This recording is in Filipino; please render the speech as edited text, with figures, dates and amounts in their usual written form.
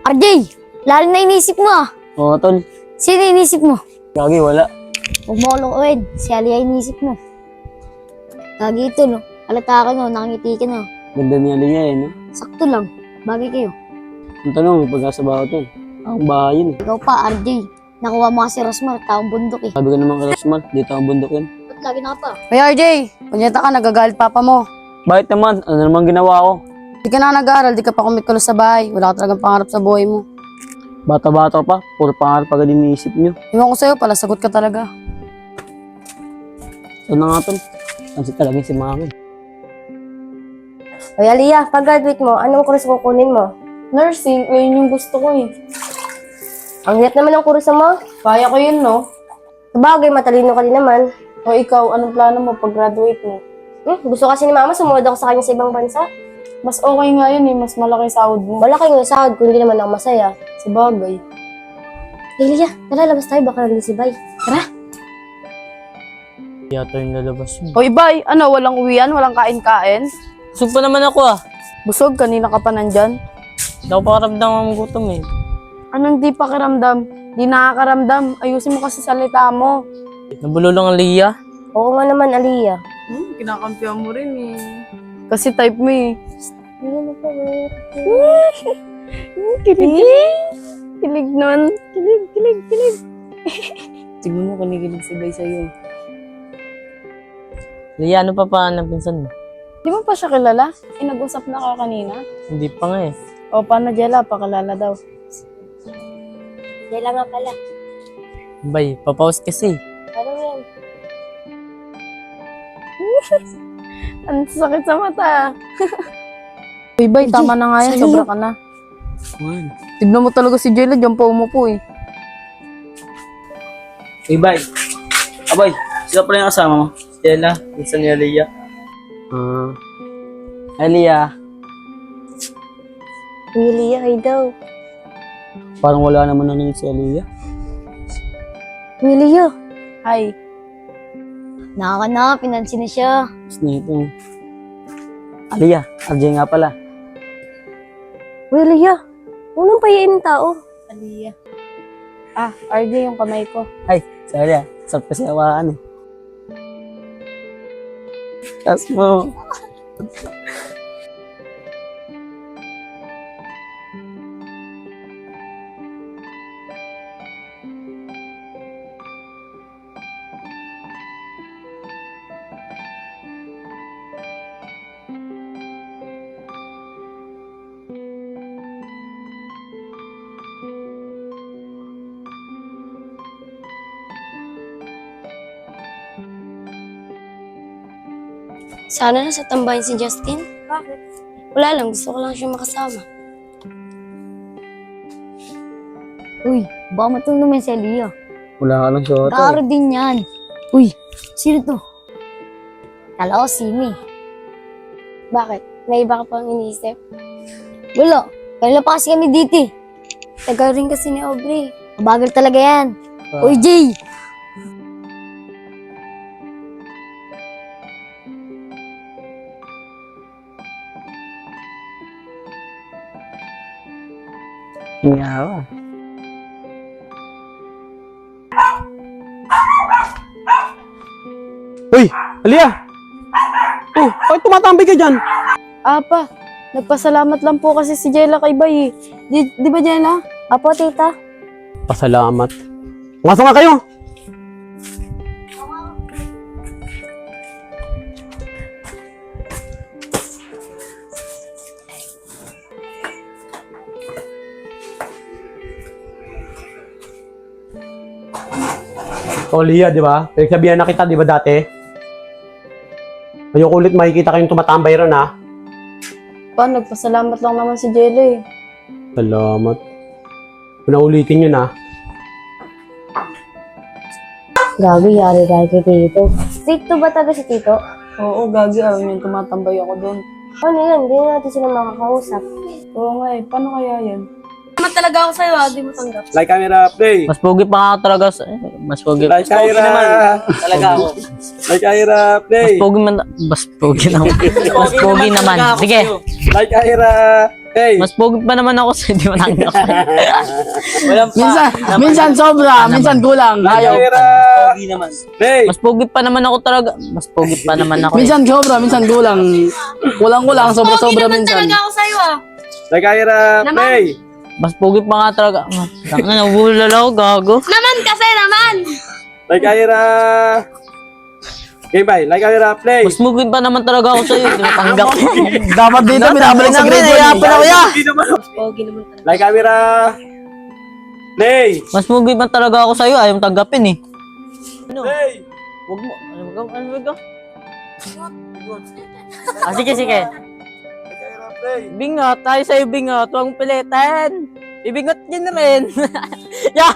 RJ, lalo na inisip mo ah. Oo, tol. Sino inisip mo? Gagi, wala. Huwag mo kalokohin, si Aliyah inisip mo. Lagi ito no, halata ka no, nakangiti ka no. Ganda ni Aliyah eh, no? Sakto lang, bagay kayo. Ang tanong, may pag-asa ba ako, tol? Ang bahay yun. Ikaw pa, RJ, nakuha mo kasi Rosmar, taong bundok eh. Sabi ko naman kay Rosmar, dito ang bundok yun. Ba't lagi na ka pa? Hoy RJ, kunyata ka, nagagalit papa mo. Bakit naman? Ano naman ginawa ko? Di ka na nag-aaral, di ka pa kumikulos sa bahay. Wala ka talagang pangarap sa buhay mo. Bata-bata pa, puro pangarap agad iniisip nyo. Iwan ko sa'yo, palasagot ka talaga. So na nga, tol. Kasi talagang si Mami. Hoy Aliyah, pag-graduate mo, anong course kukunin mo? Nursing, ayun yung gusto ko eh. Ang hirap naman ng kurso mo. Kaya ko yun, no? Sabagay, matalino ka din naman. O ikaw, anong plano mo pag-graduate mo? Gusto kasi ni Mama, sumunod ako sa kanya sa ibang bansa. Mas okay nga yun eh, mas malaki sahod mo. Wala kayong sahod kung hindi naman ako masaya. Sa bagay. Aliyah, tara, labas tayo, baka nandun si Bay. Yata yung lalabas yun. Hoy bay, ano, walang uwian, walang kain-kain? Busog pa naman ako ah. Busog, kanina ka pa nandyan. Hindi ako pakaramdam ang gutom eh. Anong di pakiramdam? Di nakakaramdam. Ayusin mo kasi salita mo. Nabululong ang Aliyah. Oo nga naman, Aliyah. Kinakampihan mo rin eh. Kasi type mo eh. Kilig. Kilig nun. Kilig. Tignan mo kinikilig si Bay sa'yo. Aliyah, ano pa ng pinsan mo? Di mo pa siya kilala? Nag-usap na ka kanina? Hindi pa nga eh. O paano Jella? Pakilala daw. Dela nga pala. Bay, papaus kasi. Ano yan? Ang sakit sa mata. Uy, bay, tama na nga yan. sa'yo. Sobra ka na. Man. Tignan mo talaga si Jella. Diyan pa umupo eh. Hey, Bay. Abay, sila pala yung kasama mo. Stella, minsan ni Aliyah. Aliyah. Uy, Aliyah, ay daw. Parang wala naman na si Aliyah. Uy, Aliyah. Hi. Nakaka pinansin na siya. Tapos nito. Aliyah, RJ nga pala. Uy, Aliyah. Unang payain ng tao. Aliyah. Ah, RJ yung kamay ko. Ay, si Aliyah. Sarap kasi hawaan eh. Tas mo. Sana nasa tambahin si Justin. Bakit? Wala lang, gusto ko lang siya makasama. Uy, baka matulog naman si Aliyah. Wala ka lang suot Karo din yan. Uy, sino to? Kala ko sini. Bakit? May iba ka pang iniisip? Wala, kanila pa kasi kami dito eh. Tagal rin kasi ni Aubrey. Mabagal talaga yan. Uy, Jay! Ngawa. Uy, Aliyah! Oh, bakit tumatambay ka dyan? Apa, nagpasalamat lang po kasi si Jella kay Bay eh. Di ba Jella? Apo, tita. Pasalamat. Pumasok nga kayo! O, Lia, di ba? Pinagsabihan na kita, di ba dati? Ayoko ulit makikita kayong tumatambay ron, ha? Pa, nagpasalamat lang naman si Jella eh. Salamat. Kung naulitin yun, ha? Gabi, yari kay Tito. Tito ba talaga si Tito? Oo, gagi, ayaw niyang tumatambay ako doon. Ano yan? Hindi na natin sila makakausap. Oo nga eh, paano kaya yan? Naman talaga ako sa'yo di mo tanggap. Like camera, play! Mas pogi pa nga talaga. Mas pogi. Like Mas pogi Kyra! naman. Talaga ako. Like camera, play! Mas pogi naman. Mas pogi naman. Mas pogi naman. Sige. Like Kyra! Hey! Mas pogi pa naman ako sa hindi mo nanggapin. Walang pa. Minsan sobra, minsan kulang. Ayaw. Pogi naman. Hey! Mas pogi pa naman ako talaga. Mas pogi pa naman ako. Minsan sobra, minsan kulang. Kulang-kulang, sobra-sobra minsan. ako sa'yo ah. Nagkahirap! Hey! Mas pogi pa nga talaga. Tanga na, nabulala ako, gago. Naman kasi naman. Nagkahirap! Game by, nagkahirap! Play! Mas pogi pa naman talaga ako sa'yo. Hindi mo tanggap. Dapat dito, binabalik sa grade 1. Nahihirapan ako, ya. Nagkahirap! Play! Mas pogi pa talaga ako sa'yo. Ayaw mo tanggapin eh. Ano? Play! Huwag mo. Ano ba? Ah, sige, sige. Nagkahirap! Play! Bingot. Tayo sa'yo bingot. Huwag mong pilitan. Ibingot din rin. Ya!